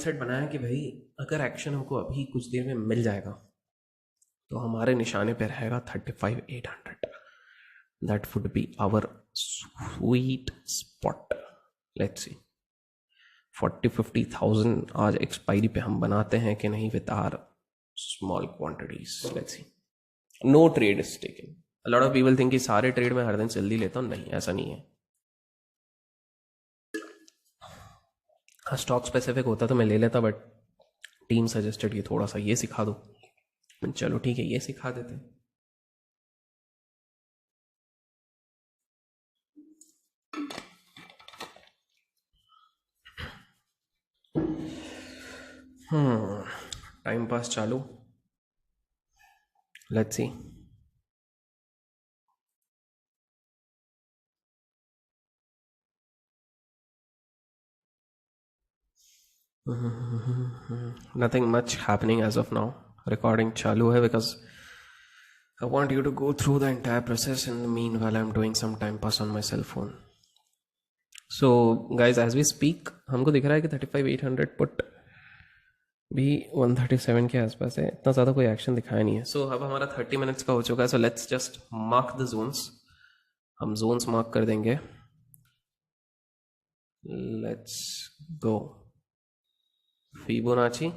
Set बनाया कि भाई अगर एक्शन हमको अभी कुछ देर में मिल जाएगा तो हमारे निशाने पे रहेगा 35,800. That would be our sweet spot. Let's see 40-50,000 आज एक्सपायरी पे हम बनाते हैं कि नहीं with our small quantities. Let's see. No trade is taken. A lot of people think कि सारे ट्रेड में हर दिन जल्दी लेता हूँ. नहीं, ऐसा नहीं है. स्टॉक स्पेसिफिक होता तो मैं ले लेता, बट टीम सजेस्टेड कि थोड़ा सा ये सिखा दो. चलो ठीक है, ये सिखा देते. टाइम पास चालू. Let's see. Nothing much happening as of now. Recording चालू है because I want you to go through the entire process. In the meanwhile, I'm doing some time pass on my cell phone. So, guys, as we speak, हमको दिख रहा है कि 35,800 put भी 137 के आसपास है. इतना ज़्यादा कोई एक्शन दिखाया नहीं है. सो अब हमारा 30 मिनट्स का हो चुका है. So let's just mark the zones. हम जोन्स मार्क कर देंगे. Let's go. फिबोनाची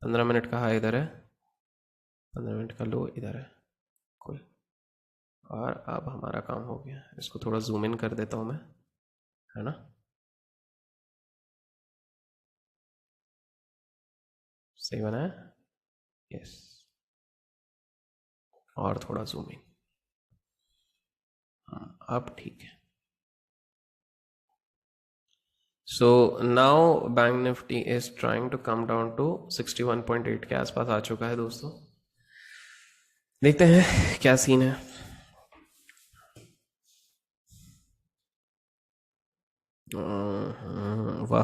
15 मिनट का हाई इधर है, 15 मिनट का लो इधर है. कोई. और अब हमारा काम हो गया. इसको थोड़ा जूम इन कर देता हूँ मैं, है ना. सही बना है. यस. और थोड़ा जूम इन. अब ठीक है. So now Bank Nifty is trying to come down to 61.8 के आसपास आ चुका है दोस्तों. देखते हैं क्या सीन है. वाह.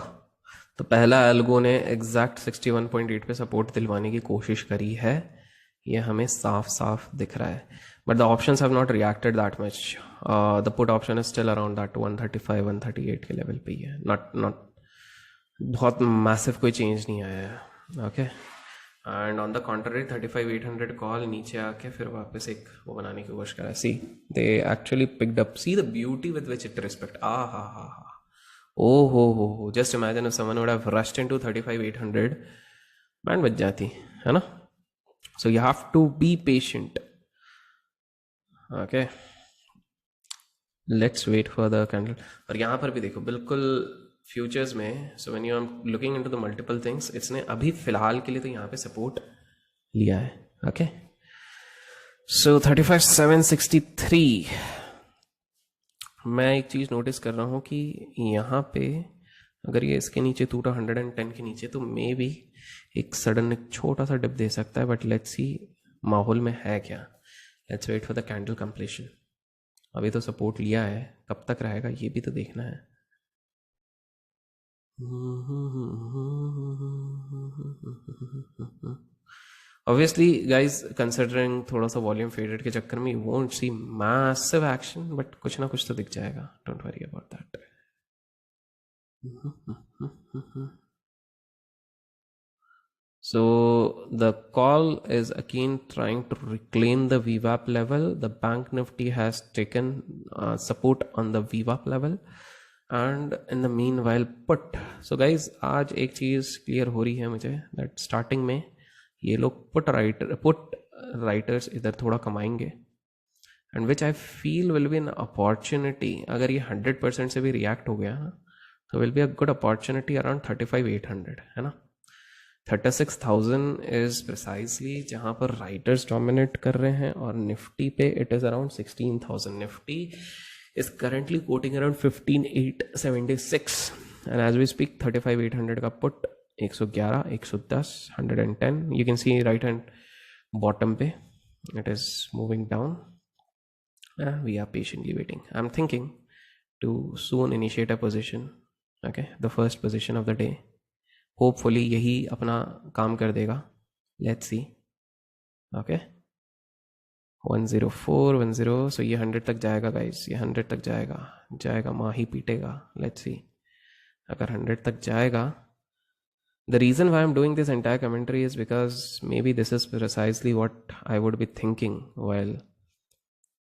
तो पहला एल्गो ने एग्जैक्ट 61.8 पे सपोर्ट दिलवाने की कोशिश करी है. ये हमें साफ साफ दिख रहा है. But the options have not reacted that much. The put option is still around that 135-138 के लेवल पे ही है. नॉट बहुत मैसिव कोई चेंज नहीं आया है. Okay. And on the contrary 35,800 call नीचे आके फिर वापस एक वो बनाने की कोशिश करा. See they actually picked up. See the beauty with which it respect. हा. Oh ho. Just imagine if someone would have rushed into 35,800, band बच जाती है ना. So you have to be patient. Okay. Let's wait for the candle. और यहाँ पर भी देखो बिल्कुल फ्यूचर्स में. So when you are looking into the multiple things, इसने अभी फिलहाल के लिए तो यहाँ पे सपोर्ट लिया है. Okay. So 35,763. मैं एक चीज़ नोटिस कर रहा हूँ कि यहाँ पे अगर ये इसके नीचे टूटा 110 के नीचे तो मे भी एक सडन एक छोटा सा डिप दे सकता है. बट लेट्स सी माहौल में है क्या. Let's wait for the candle completion. अभी तो सपोर्ट लिया है, कब तक रहेगा ये भी तो देखना है. Obviously, guys, considering थोड़ा सा वॉल्यूम फेडेड के चक्कर में you won't see massive action, but कुछ ना कुछ तो दिख जाएगा. Don't worry about that. So the call is again trying to reclaim the VWAP level. The Bank Nifty has taken support on the VWAP level. And in the meanwhile put. So guys, आज एक चीज़ clear हो रही है मुझे that starting में ये लोग put writers इधर थोड़ा कमाएंगे. And which I feel will be an opportunity. अगर ये 100% से भी रिएक्ट हो गया ना तो will be a good opportunity around 35,800, है ना. 36,000 इज प्रिसाइसली जहाँ पर राइटर्स डोमिनेट कर रहे हैं. और निफ्टी पे it is around 16,000. Nifty is currently quoting around 15,876. And as we speak 35,800 का put 111, 110, 110. You can see right hand bottom पे it is moving down. We are patiently waiting. I'm thinking to soon initiate a position. Okay, the first position of the day. Hopefully यही अपना काम कर देगा. Let's see. Okay. 10410. So ये 100 तक जाएगा guys. ये 100 तक जाएगा. माही पीटेगा. Let's see. अगर 100 तक जाएगा The reason why I'm doing this entire commentary is because maybe this is precisely what I would be thinking while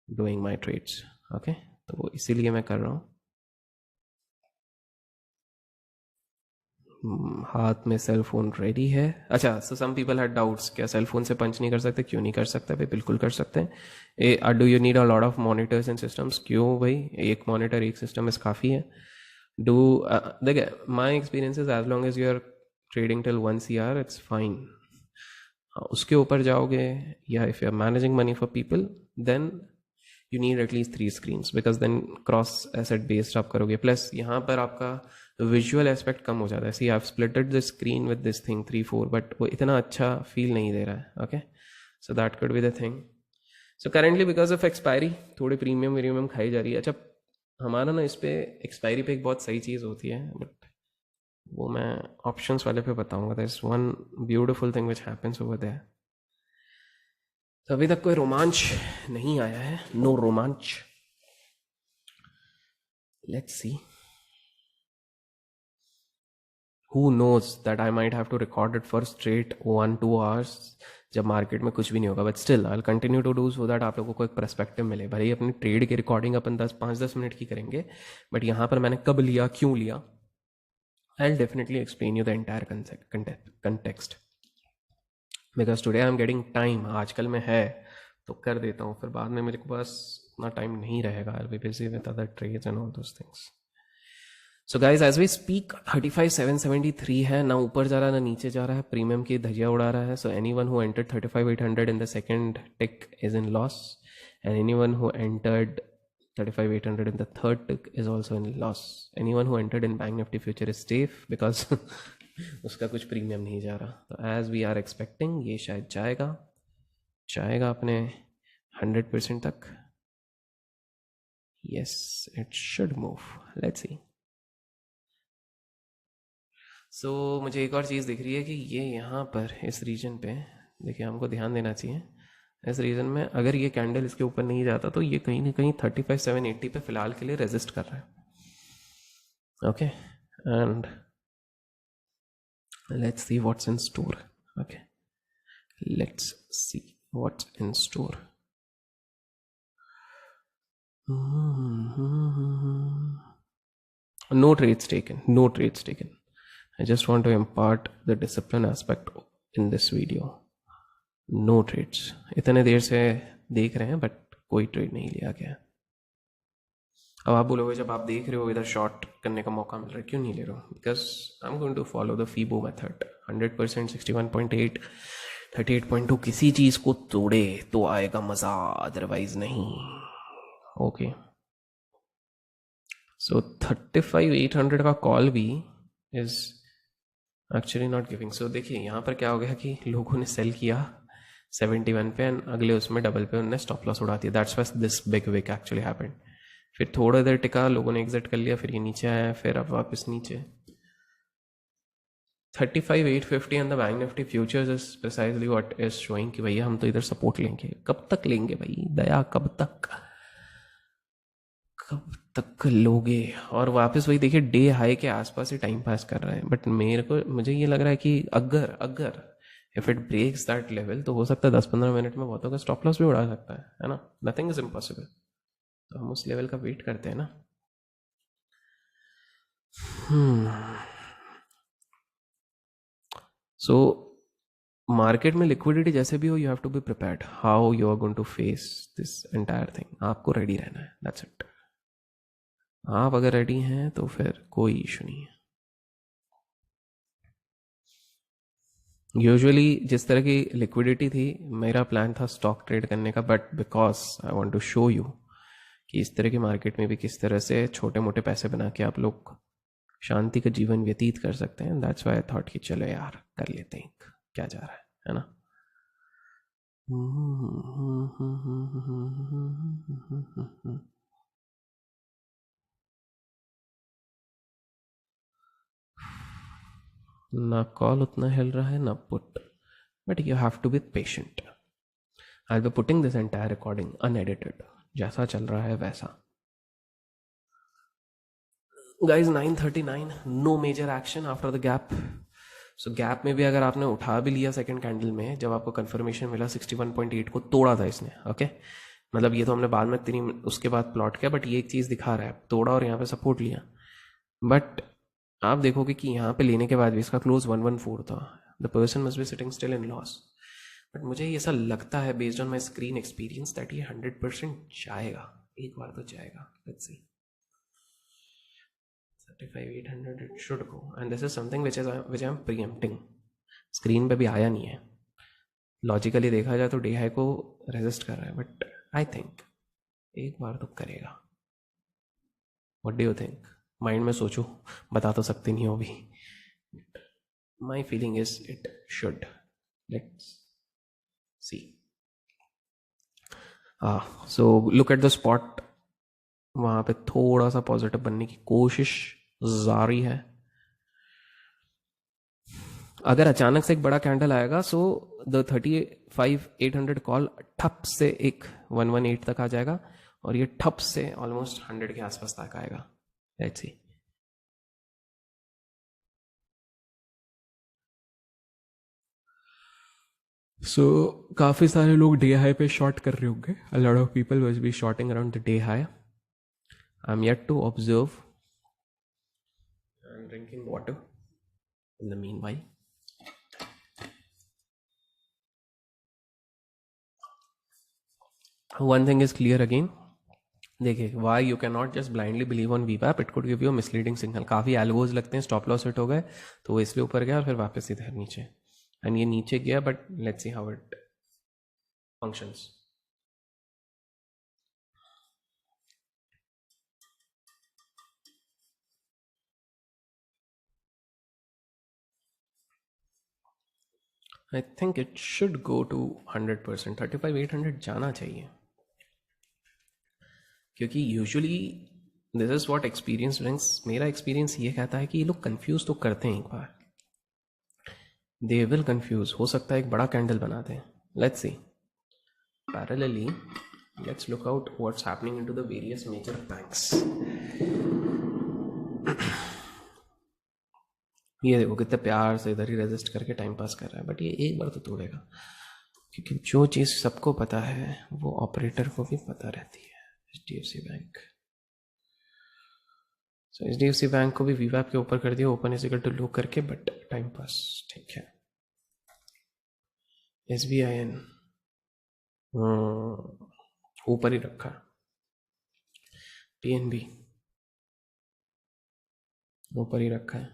doing my trades. Okay, तो इसीलिए मैं कर रहा हूँ. हाथ में सेल फोन रेडी है. अच्छा, सो सम पीपल हैड डाउट्स, क्या सेल फोन से पंच नहीं कर सकते? क्यों नहीं कर सकते भाई, बिल्कुल कर सकते हैं. Do you need a lot of monitors and systems? क्यों भाई, एक मॉनिटर एक सिस्टम इस काफ़ी है. डू देखिए, my experiences as long as you are trading till 1 CR it's fine. उसके ऊपर जाओगे या if you are managing money for people then you need at least 3 screens, because then cross asset based आप करोगे. प्लस यहाँ पर आपका विजुअल एस्पेक्ट कम हो जाता है. See I have splitted the screen with this thing 3-4, but वो इतना अच्छा फील नहीं दे रहा है. Okay, so that could be the thing. So currently because of expiry थोड़ी प्रीमियम खाई जा रही है. अच्छा, हमारा ना इस पे एक्सपायरी पे एक बहुत सही चीज़ होती है, बट वो मैं ऑप्शंस वाले पे बताऊंगा. That is one beautiful thing which happens over there. तो अभी तक कोई रोमांच नहीं आया है. नो रोमांच. Let's see. Who knows that I might have to record it for straight 1-2 hours जब मार्केट में कुछ भी नहीं होगा. But still I continue to do so that आप लोगों को एक पर्सपेक्टिव मिले. भले ही अपनी ट्रेड की रिकॉर्डिंग अपन 5-10 मिनट की करेंगे, बट यहाँ पर मैंने कब लिया, क्यों लिया, I will definitely explain you the entire context. Because today I am getting time. आजकल में है तो कर देता हूँ, फिर बाद में मेरे को पास उतना टाइम नहीं रहेगा. I will be busy with other trades and all those things. So guys as we speak 35,773 है ना, ऊपर जा रहा है ना नीचे जा रहा है. प्रीमियम की धजिया उड़ा रहा है. So any one who entered 35,800 in the second tick is in loss, and any one who entered 35,800 in the third tick is also in loss. Anyone who entered in Bank Nifty future is safe because उसका कुछ premium नहीं जा रहा. तो as we are expecting ये शायद जाएगा अपने 100% तक. Yes, it should move. Let's see. सो मुझे एक और चीज़ दिख रही है कि ये यहाँ पर इस रीजन पे देखिए, हमको ध्यान देना चाहिए. इस रीजन में अगर ये कैंडल इसके ऊपर नहीं जाता तो ये कहीं ना कहीं 35,780 पे फिलहाल के लिए रेजिस्ट कर रहा है. Okay, and let's see what's in store. Okay, let's see what's in store. No trades taken. I just want to impart the discipline aspect in this video. No trades. इतने देर से देख रहे हैं बट कोई trade नहीं लिया गया. अब आप बोलोगे, जब आप देख रहे हो इधर शॉर्ट करने का मौका मिल रहा है, क्यों नहीं ले रहे हो? Because I am going to follow the Fibo method. 100% 61.8 38.2 किसी चीज़ को तोड़े तो आएगा मज़ा, अदरवाइज नहीं. ओके, सो 35,800 का कॉल भी इज एक्चुअली नॉट गिविंग. सो देखिए यहाँ पर क्या हो गया कि लोगों ने सेल किया 71 पे एंड अगले उसमें डबल पे उन्होंने स्टॉप लॉस उड़ा दिया. That's why this big wick actually happened. फिर थोड़ा देर टिका, लोगों ने एग्जिट कर लिया, फिर ये नीचे आया, फिर अब वापस नीचे. 35,850 and the bank Nifty futures is precisely what is showing कि भैया हम तो इधर सपोर्ट लेंगे. कब तक लेंगे भाई दया, कब तक लोगे? और वापस वही देखिए, डे हाई के आसपास ही टाइम पास कर रहा है. बट मुझे ये लग रहा है कि अगर if it breaks that level तो हो सकता है 10-15 मिनट में बहुतों का स्टॉप लॉस भी उड़ा सकता है ना. Nothing is impossible. तो हम उस लेवल का वेट करते हैं ना. सो मार्केट में लिक्विडिटी जैसे भी हो, you have to be prepared how you are going to face this entire thing. आपको रेडी रहना है, दैट्स इट. आप अगर रेडी हैं तो फिर कोई इशू नहीं है. यूजुअली जिस तरह की लिक्विडिटी थी, मेरा प्लान था स्टॉक ट्रेड करने का, but because I want to show you कि इस तरह की मार्केट में भी किस तरह से छोटे मोटे पैसे बना के आप लोग शांति का जीवन व्यतीत कर सकते हैं. दैट्स व्हाई आई थॉट कि चलो यार कर लेते हैं, क्या जा रहा है ना. ना कॉल उतना हिल रहा है ना put, but you have to be patient. I will be putting this entire recording unedited, जैसा चल रहा है वैसा. Guys, 9:39, no major action after the gap. So gap में भी अगर आपने उठा भी लिया सेकंड कैंडल में, जब आपको कंफर्मेशन मिला 61.8 को तोड़ा था इसने, ओके, मतलब ये तो हमने बाद में इतनी उसके बाद प्लॉट किया, बट ये एक चीज़ दिखा रहा है, तोड़ा और यहाँ पे सपोर्ट लिया, बट आप देखोगे कि यहाँ पे लेने के बाद भी इसका क्लोज 114 था। The person must be sitting still in loss, but मुझे ऐसा लगता है based on my screen experience that ये 100% जाएगा, एक बार तो जाएगा। Let's C 35,800 it should go, and this is something which I am preempting। Screen पे भी आया नहीं है, लॉजिकली देखा जाए तो डे हाई को रेजिस्ट कर रहा है, बट आई थिंक एक बार तो करेगा। What do you think? Mind में सोचो, बता तो सकते नहीं हो अभी। My feeling is it should, let's see. So look at the spot, वहां पे थोड़ा सा पॉजिटिव बनने की कोशिश जारी है। अगर अचानक से एक बड़ा कैंडल आएगा, सो द 35,800 कॉल ठप से एक 118 तक आ जाएगा, और ये ठप से ऑलमोस्ट 100 के आसपास तक आएगा। Let's see. सो काफ़ी सारे लोग डे हाई पे शॉर्ट कर रहे होंगे। A lot of people will be shorting around the day high. I am yet to observe. I am drinking water in the meanwhile. One thing is clear again, देखिए, why you can not just blindly believe on वीवैप, it could give you misleading signal. काफ़ी algos लगते हैं, stop loss hit हो गए तो वो इसलिए ऊपर गया और फिर वापस इधर नीचे, एंड ये नीचे गया, but let's see how it functions. I think it should go to 100%। 35,800 जाना चाहिए, क्योंकि usually this is what experience brings. मेरा एक्सपीरियंस ये कहता है कि ये लोग कंफ्यूज तो करते हैं, एक बार दे विल कंफ्यूज, हो सकता है एक बड़ा कैंडल बनाते हैं। Let's see. Parallelly let's look out what's happening into the various major banks. ये देखो कितने प्यार से इधर ही रेजिस्ट करके टाइम पास कर रहा है, बट ये एक बार तो तोड़ेगा, क्योंकि जो चीज़ सबको पता है वो ऑपरेटर को भी पता रहती है। HDFC बैंक, सो HDFC बैंक को भी वीवैप के ऊपर कर दिया, open is equal to low करके, बट टाइम पास ठीक है। SBIN ऊपर ही रखा। PNB ऊपर ही रखा है।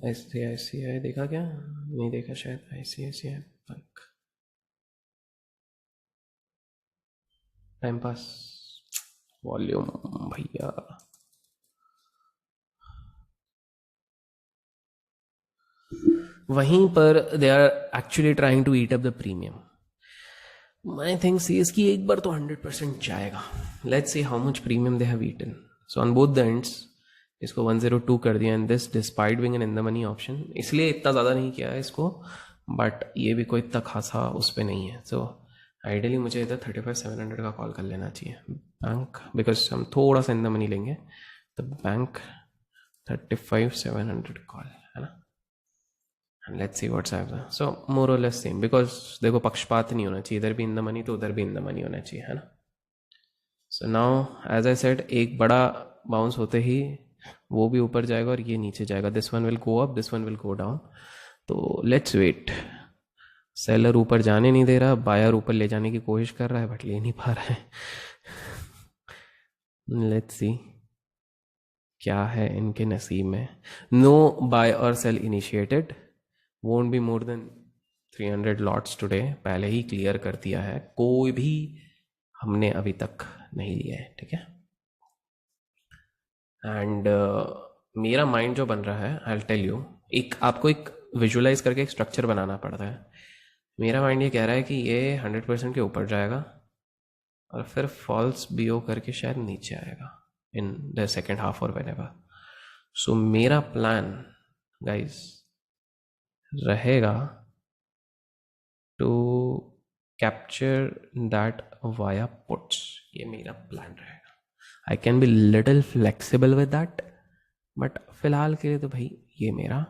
ICICI देखा क्या? नहीं देखा शायद। ICICI bank time pass, volume भैया। वहीं पर they are actually trying to eat up the premium. My think see इसकी एक बार तो 100% जाएगा। Let's see how much premium they have eaten. So on both the ends इसको 102 कर दिया, and this despite being an in the money option, इसलिए इतना ज़्यादा नहीं किया है इसको, बट ये भी कोई इतना खासा उस पर नहीं है। सो आइडियली मुझे इधर 35,700 का कॉल कर लेना चाहिए बैंक, बिकॉज हम थोड़ा सा इन द मनी लेंगे, तो बैंक 35,700 कॉल है ना। And let's see what's happen. So more और लेस सेम, बिकॉज देखो पक्षपात नहीं होना चाहिए, इधर भी इन द मनी तो उधर भी इन द मनी होना चाहिए, है ना। So now as I said, एक बड़ा बाउंस होते ही वो भी ऊपर जाएगा और ये नीचे जाएगा। This one will go up, this one will go down, तो लेट्स वेट। सेलर ऊपर जाने नहीं दे रहा, बायर ऊपर ले जाने की कोशिश कर रहा है, बट ले नहीं पा रहा है। लेट्स सी क्या है इनके नसीब में। नो बाय और sell initiated, won't be more than 300 lots today, पहले ही क्लियर कर दिया है, कोई भी हमने अभी तक नहीं लिया है, ठीक है। एंड मेरा माइंड जो बन रहा है, आई टेल यू, एक आपको एक विजुअलाइज करके एक स्ट्रक्चर बनाना पड़ता है। मेरा माइंड ये कह रहा है कि ये 100% के ऊपर जाएगा और फिर फॉल्स BO करके शायद नीचे आएगा इन द सेकेंड हाफ और व्हेनेवर। सो मेरा प्लान गाइस रहेगा to capture that via puts. ये मेरा प्लान रहेगा। I can be little flexible with that, but फिलहाल के लिए तो भाई ये मेरा